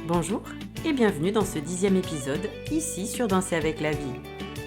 Bonjour et bienvenue dans ce 10e épisode, ici sur Danser avec la vie.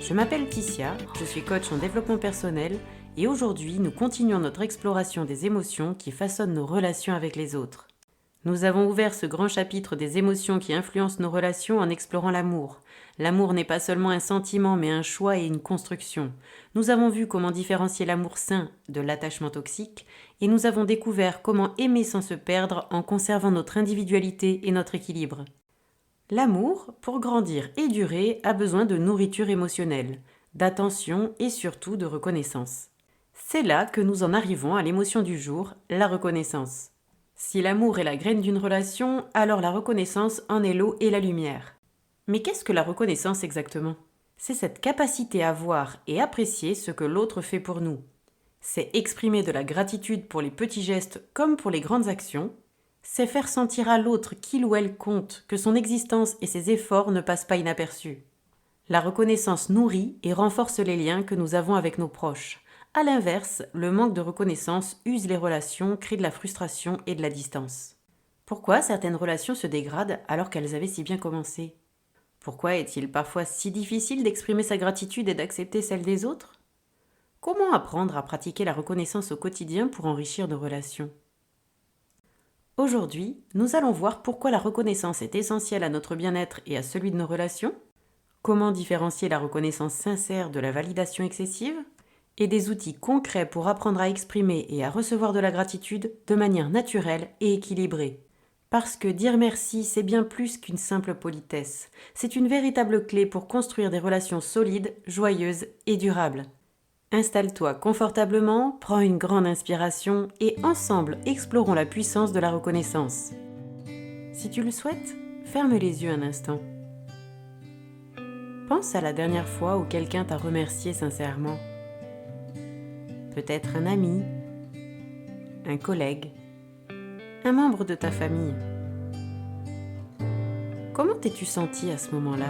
Je m'appelle Ticia, je suis coach en développement personnel et aujourd'hui nous continuons notre exploration des émotions qui façonnent nos relations avec les autres. Nous avons ouvert ce grand chapitre des émotions qui influencent nos relations en explorant l'amour. L'amour n'est pas seulement un sentiment mais un choix et une construction. Nous avons vu comment différencier l'amour sain de l'attachement toxique et nous avons découvert comment aimer sans se perdre en conservant notre individualité et notre équilibre. L'amour, pour grandir et durer, a besoin de nourriture émotionnelle, d'attention et surtout de reconnaissance. C'est là que nous en arrivons à l'émotion du jour, la reconnaissance. Si l'amour est la graine d'une relation, alors la reconnaissance en est l'eau et la lumière. Mais qu'est-ce que la reconnaissance exactement ? C'est cette capacité à voir et apprécier ce que l'autre fait pour nous. C'est exprimer de la gratitude pour les petits gestes comme pour les grandes actions. C'est faire sentir à l'autre qu'il ou elle compte, que son existence et ses efforts ne passent pas inaperçus. La reconnaissance nourrit et renforce les liens que nous avons avec nos proches. A l'inverse, le manque de reconnaissance use les relations, crée de la frustration et de la distance. Pourquoi certaines relations se dégradent alors qu'elles avaient si bien commencé ? Pourquoi est-il parfois si difficile d'exprimer sa gratitude et d'accepter celle des autres ? Comment apprendre à pratiquer la reconnaissance au quotidien pour enrichir nos relations ? Aujourd'hui, nous allons voir pourquoi la reconnaissance est essentielle à notre bien-être et à celui de nos relations, comment différencier la reconnaissance sincère de la validation excessive, et des outils concrets pour apprendre à exprimer et à recevoir de la gratitude de manière naturelle et équilibrée. Parce que dire merci, c'est bien plus qu'une simple politesse. C'est une véritable clé pour construire des relations solides, joyeuses et durables. Installe-toi confortablement, prends une grande inspiration et ensemble explorons la puissance de la reconnaissance. Si tu le souhaites, ferme les yeux un instant. Pense à la dernière fois où quelqu'un t'a remercié sincèrement. Peut-être un ami, un collègue, un membre de ta famille. Comment t'es-tu senti à ce moment-là ?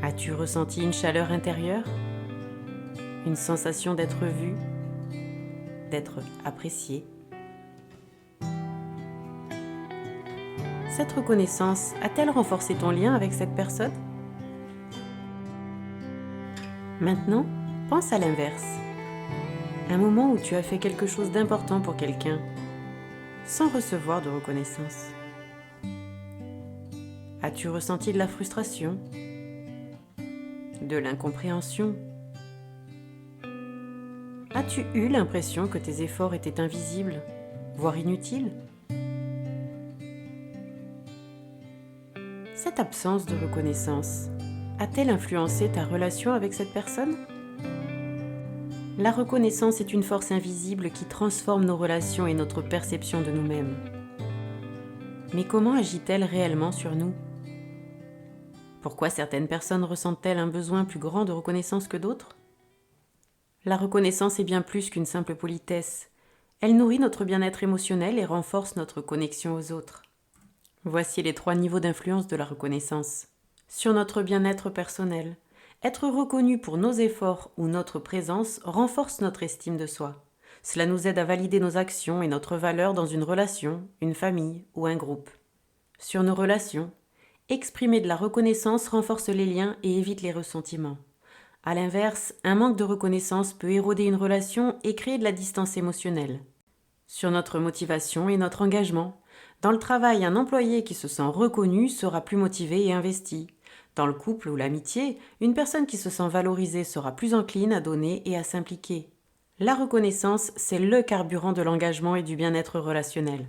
As-tu ressenti une chaleur intérieure ? Une sensation d'être vu, d'être apprécié ? Cette reconnaissance a-t-elle renforcé ton lien avec cette personne ? Maintenant, pense à l'inverse. Un moment où tu as fait quelque chose d'important pour quelqu'un, sans recevoir de reconnaissance. As-tu ressenti de la frustration ? De l'incompréhension ? As-tu eu l'impression que tes efforts étaient invisibles, voire inutiles ? Cette absence de reconnaissance a-t-elle influencé ta relation avec cette personne ? La reconnaissance est une force invisible qui transforme nos relations et notre perception de nous-mêmes. Mais comment agit-elle réellement sur nous ? Pourquoi certaines personnes ressentent-elles un besoin plus grand de reconnaissance que d'autres ? La reconnaissance est bien plus qu'une simple politesse. Elle nourrit notre bien-être émotionnel et renforce notre connexion aux autres. Voici les 3 niveaux d'influence de la reconnaissance. Sur notre bien-être personnel, être reconnu pour nos efforts ou notre présence renforce notre estime de soi. Cela nous aide à valider nos actions et notre valeur dans une relation, une famille ou un groupe. Sur nos relations, exprimer de la reconnaissance renforce les liens et évite les ressentiments. A l'inverse, un manque de reconnaissance peut éroder une relation et créer de la distance émotionnelle. Sur notre motivation et notre engagement, dans le travail, un employé qui se sent reconnu sera plus motivé et investi. Dans le couple ou l'amitié, une personne qui se sent valorisée sera plus encline à donner et à s'impliquer. La reconnaissance, c'est le carburant de l'engagement et du bien-être relationnel.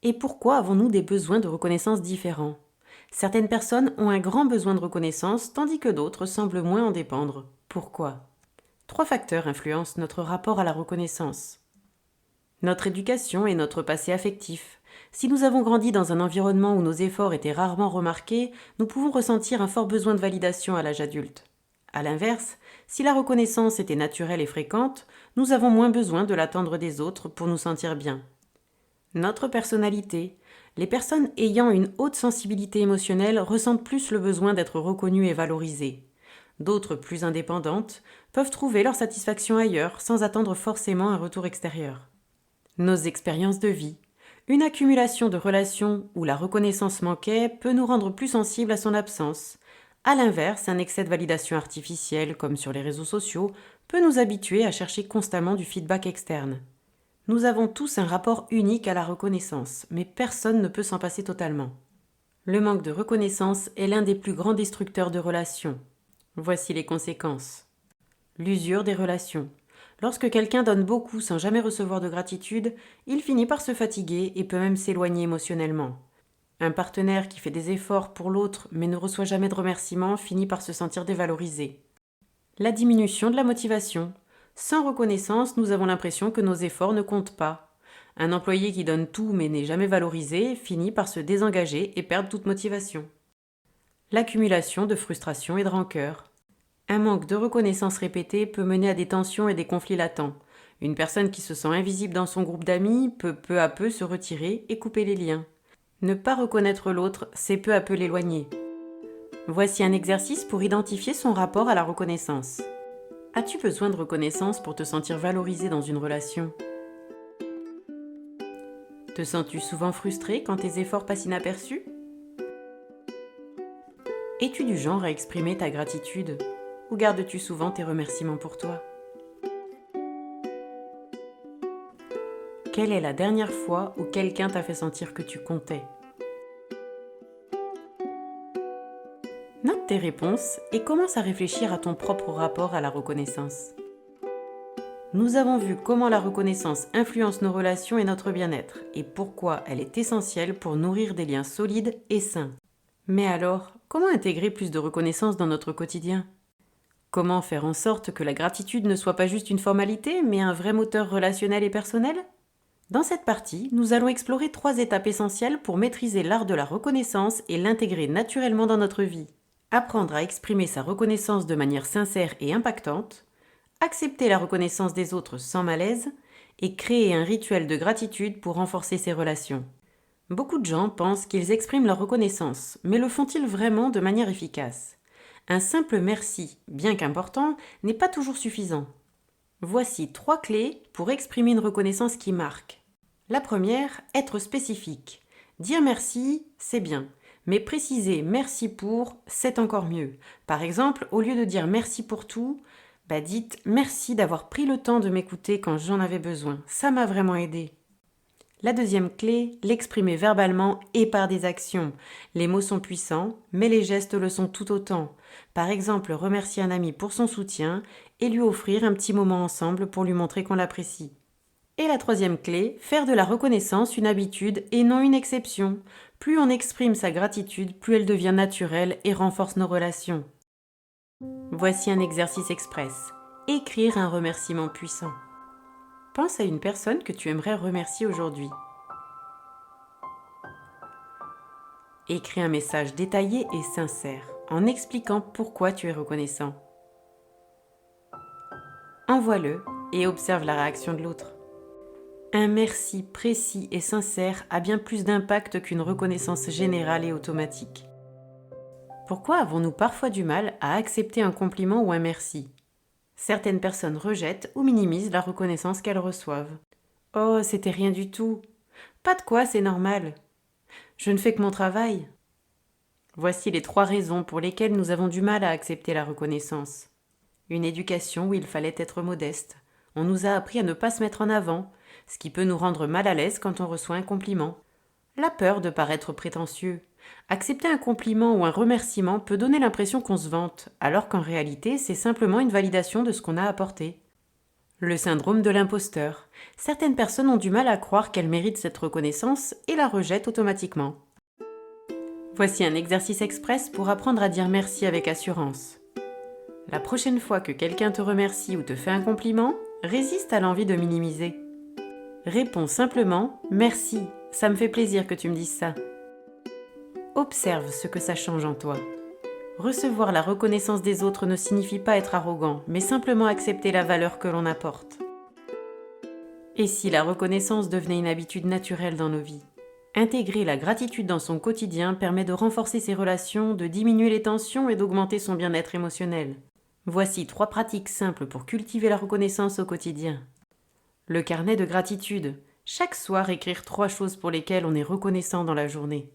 Et pourquoi avons-nous des besoins de reconnaissance différents ? Certaines personnes ont un grand besoin de reconnaissance, tandis que d'autres semblent moins en dépendre. Pourquoi ? 3 facteurs influencent notre rapport à la reconnaissance. Notre éducation et notre passé affectif. Si nous avons grandi dans un environnement où nos efforts étaient rarement remarqués, nous pouvons ressentir un fort besoin de validation à l'âge adulte. A l'inverse, si la reconnaissance était naturelle et fréquente, nous avons moins besoin de l'attendre des autres pour nous sentir bien. Notre personnalité. Les personnes ayant une haute sensibilité émotionnelle ressentent plus le besoin d'être reconnues et valorisées. D'autres, plus indépendantes, peuvent trouver leur satisfaction ailleurs sans attendre forcément un retour extérieur. nos expériences de vie. Une accumulation de relations où la reconnaissance manquait peut nous rendre plus sensibles à son absence. A l'inverse, un excès de validation artificielle, comme sur les réseaux sociaux, peut nous habituer à chercher constamment du feedback externe. Nous avons tous un rapport unique à la reconnaissance, mais personne ne peut s'en passer totalement. Le manque de reconnaissance est l'un des plus grands destructeurs de relations. Voici les conséquences. L'usure des relations. Lorsque quelqu'un donne beaucoup sans jamais recevoir de gratitude, il finit par se fatiguer et peut même s'éloigner émotionnellement. Un partenaire qui fait des efforts pour l'autre mais ne reçoit jamais de remerciements finit par se sentir dévalorisé. La diminution de la motivation. Sans reconnaissance, nous avons l'impression que nos efforts ne comptent pas. Un employé qui donne tout mais n'est jamais valorisé finit par se désengager et perdre toute motivation. L'accumulation de frustration et de rancœur. Un manque de reconnaissance répétée peut mener à des tensions et des conflits latents. Une personne qui se sent invisible dans son groupe d'amis peut peu à peu se retirer et couper les liens. Ne pas reconnaître l'autre, c'est peu à peu l'éloigner. Voici un exercice pour identifier son rapport à la reconnaissance. As-tu besoin de reconnaissance pour te sentir valorisé dans une relation ? Te sens-tu souvent frustré quand tes efforts passent inaperçus ? Es-tu du genre à exprimer ta gratitude ? Ou gardes-tu souvent tes remerciements pour toi ? Quelle est la dernière fois où quelqu'un t'a fait sentir que tu comptais ? Note tes réponses et commence à réfléchir à ton propre rapport à la reconnaissance. Nous avons vu comment la reconnaissance influence nos relations et notre bien-être, et pourquoi elle est essentielle pour nourrir des liens solides et sains. Mais alors, comment intégrer plus de reconnaissance dans notre quotidien ? Comment faire en sorte que la gratitude ne soit pas juste une formalité, mais un vrai moteur relationnel et personnel ? Dans cette partie, nous allons explorer 3 étapes essentielles pour maîtriser l'art de la reconnaissance et l'intégrer naturellement dans notre vie. Apprendre à exprimer sa reconnaissance de manière sincère et impactante, accepter la reconnaissance des autres sans malaise et créer un rituel de gratitude pour renforcer ses relations. Beaucoup de gens pensent qu'ils expriment leur reconnaissance, mais le font-ils vraiment de manière efficace ? Un simple merci, bien qu'important, n'est pas toujours suffisant. Voici 3 clés pour exprimer une reconnaissance qui marque. La première, être spécifique. Dire merci, c'est bien, mais préciser merci pour, c'est encore mieux. Par exemple, au lieu de dire merci pour tout, dites merci d'avoir pris le temps de m'écouter quand j'en avais besoin. Ça m'a vraiment aidé. La deuxième clé, l'exprimer verbalement et par des actions. Les mots sont puissants, mais les gestes le sont tout autant. Par exemple, remercier un ami pour son soutien et lui offrir un petit moment ensemble pour lui montrer qu'on l'apprécie. Et la troisième clé, faire de la reconnaissance une habitude et non une exception. Plus on exprime sa gratitude, plus elle devient naturelle et renforce nos relations. Voici un exercice express. Écrire un remerciement puissant. Pense à une personne que tu aimerais remercier aujourd'hui. Écris un message détaillé et sincère, en expliquant pourquoi tu es reconnaissant. Envoie-le et observe la réaction de l'autre. Un merci précis et sincère a bien plus d'impact qu'une reconnaissance générale et automatique. Pourquoi avons-nous parfois du mal à accepter un compliment ou un merci ? Certaines personnes rejettent ou minimisent la reconnaissance qu'elles reçoivent. « Oh, c'était rien du tout. Pas de quoi, c'est normal. Je ne fais que mon travail. » Voici les 3 raisons pour lesquelles nous avons du mal à accepter la reconnaissance. Une éducation où il fallait être modeste. On nous a appris à ne pas se mettre en avant, ce qui peut nous rendre mal à l'aise quand on reçoit un compliment. La peur de paraître prétentieux. Accepter un compliment ou un remerciement peut donner l'impression qu'on se vante, alors qu'en réalité, c'est simplement une validation de ce qu'on a apporté. Le syndrome de l'imposteur. Certaines personnes ont du mal à croire qu'elles méritent cette reconnaissance et la rejettent automatiquement. Voici un exercice express pour apprendre à dire merci avec assurance. La prochaine fois que quelqu'un te remercie ou te fait un compliment, résiste à l'envie de minimiser. Réponds simplement « Merci, ça me fait plaisir que tu me dises ça ». Observe ce que ça change en toi. Recevoir la reconnaissance des autres ne signifie pas être arrogant, mais simplement accepter la valeur que l'on apporte. Et si la reconnaissance devenait une habitude naturelle dans nos vies ? Intégrer la gratitude dans son quotidien permet de renforcer ses relations, de diminuer les tensions et d'augmenter son bien-être émotionnel. Voici 3 pratiques simples pour cultiver la reconnaissance au quotidien. Le carnet de gratitude. Chaque soir, écrire 3 choses pour lesquelles on est reconnaissant dans la journée.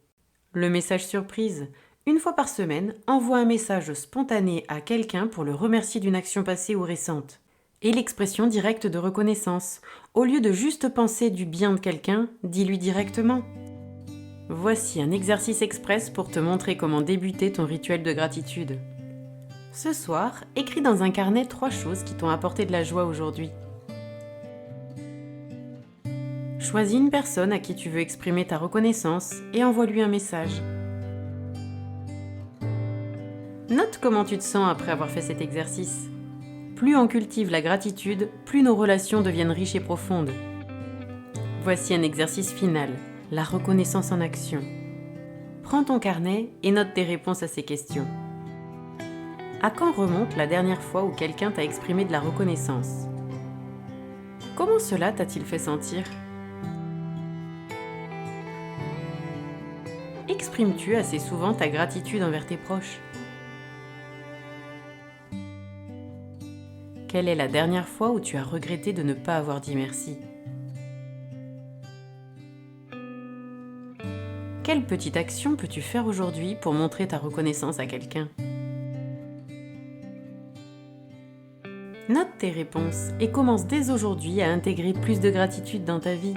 Le message surprise. Une fois par semaine, envoie un message spontané à quelqu'un pour le remercier d'une action passée ou récente. Et l'expression directe de reconnaissance. Au lieu de juste penser du bien de quelqu'un, dis-lui directement. Voici un exercice express pour te montrer comment débuter ton rituel de gratitude. Ce soir, écris dans un carnet 3 choses qui t'ont apporté de la joie aujourd'hui. Choisis une personne à qui tu veux exprimer ta reconnaissance et envoie-lui un message. Note comment tu te sens après avoir fait cet exercice. Plus on cultive la gratitude, plus nos relations deviennent riches et profondes. Voici un exercice final, la reconnaissance en action. Prends ton carnet et note tes réponses à ces questions. À quand remonte la dernière fois où quelqu'un t'a exprimé de la reconnaissance ? Comment cela t'a-t-il fait sentir ? Exprimes-tu assez souvent ta gratitude envers tes proches ? Quelle est la dernière fois où tu as regretté de ne pas avoir dit merci ? Quelle petite action peux-tu faire aujourd'hui pour montrer ta reconnaissance à quelqu'un ? Note tes réponses et commence dès aujourd'hui à intégrer plus de gratitude dans ta vie.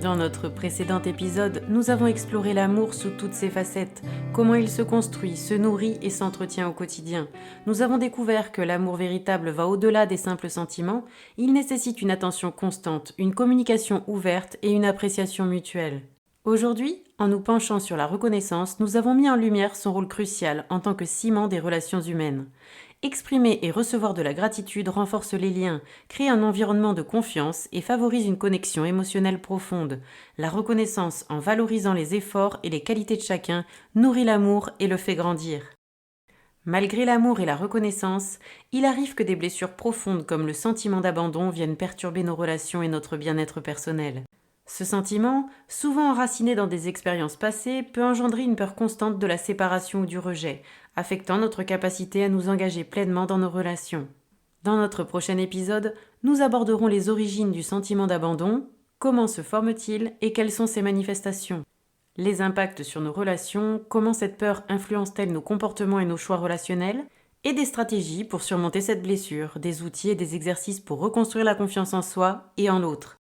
Dans notre précédent épisode, nous avons exploré l'amour sous toutes ses facettes, comment il se construit, se nourrit et s'entretient au quotidien. Nous avons découvert que l'amour véritable va au-delà des simples sentiments, il nécessite une attention constante, une communication ouverte et une appréciation mutuelle. Aujourd'hui, en nous penchant sur la reconnaissance, nous avons mis en lumière son rôle crucial en tant que ciment des relations humaines. Exprimer et recevoir de la gratitude renforce les liens, crée un environnement de confiance et favorise une connexion émotionnelle profonde. La reconnaissance, en valorisant les efforts et les qualités de chacun, nourrit l'amour et le fait grandir. Malgré l'amour et la reconnaissance, il arrive que des blessures profondes comme le sentiment d'abandon viennent perturber nos relations et notre bien-être personnel. Ce sentiment, souvent enraciné dans des expériences passées, peut engendrer une peur constante de la séparation ou du rejet, affectant notre capacité à nous engager pleinement dans nos relations. Dans notre prochain épisode, nous aborderons les origines du sentiment d'abandon, comment se forme-t-il et quelles sont ses manifestations, les impacts sur nos relations, comment cette peur influence-t-elle nos comportements et nos choix relationnels, et des stratégies pour surmonter cette blessure, des outils et des exercices pour reconstruire la confiance en soi et en l'autre.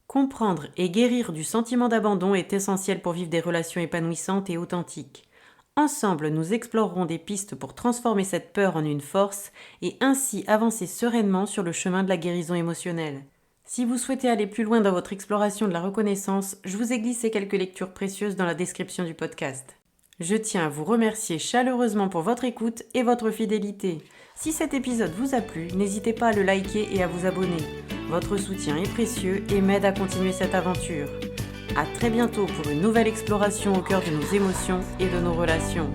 Comprendre et guérir du sentiment d'abandon est essentiel pour vivre des relations épanouissantes et authentiques. Ensemble, nous explorerons des pistes pour transformer cette peur en une force et ainsi avancer sereinement sur le chemin de la guérison émotionnelle. Si vous souhaitez aller plus loin dans votre exploration de la reconnaissance, je vous ai glissé quelques lectures précieuses dans la description du podcast. Je tiens à vous remercier chaleureusement pour votre écoute et votre fidélité. Si cet épisode vous a plu, n'hésitez pas à le liker et à vous abonner. Votre soutien est précieux et m'aide à continuer cette aventure. À très bientôt pour une nouvelle exploration au cœur de nos émotions et de nos relations.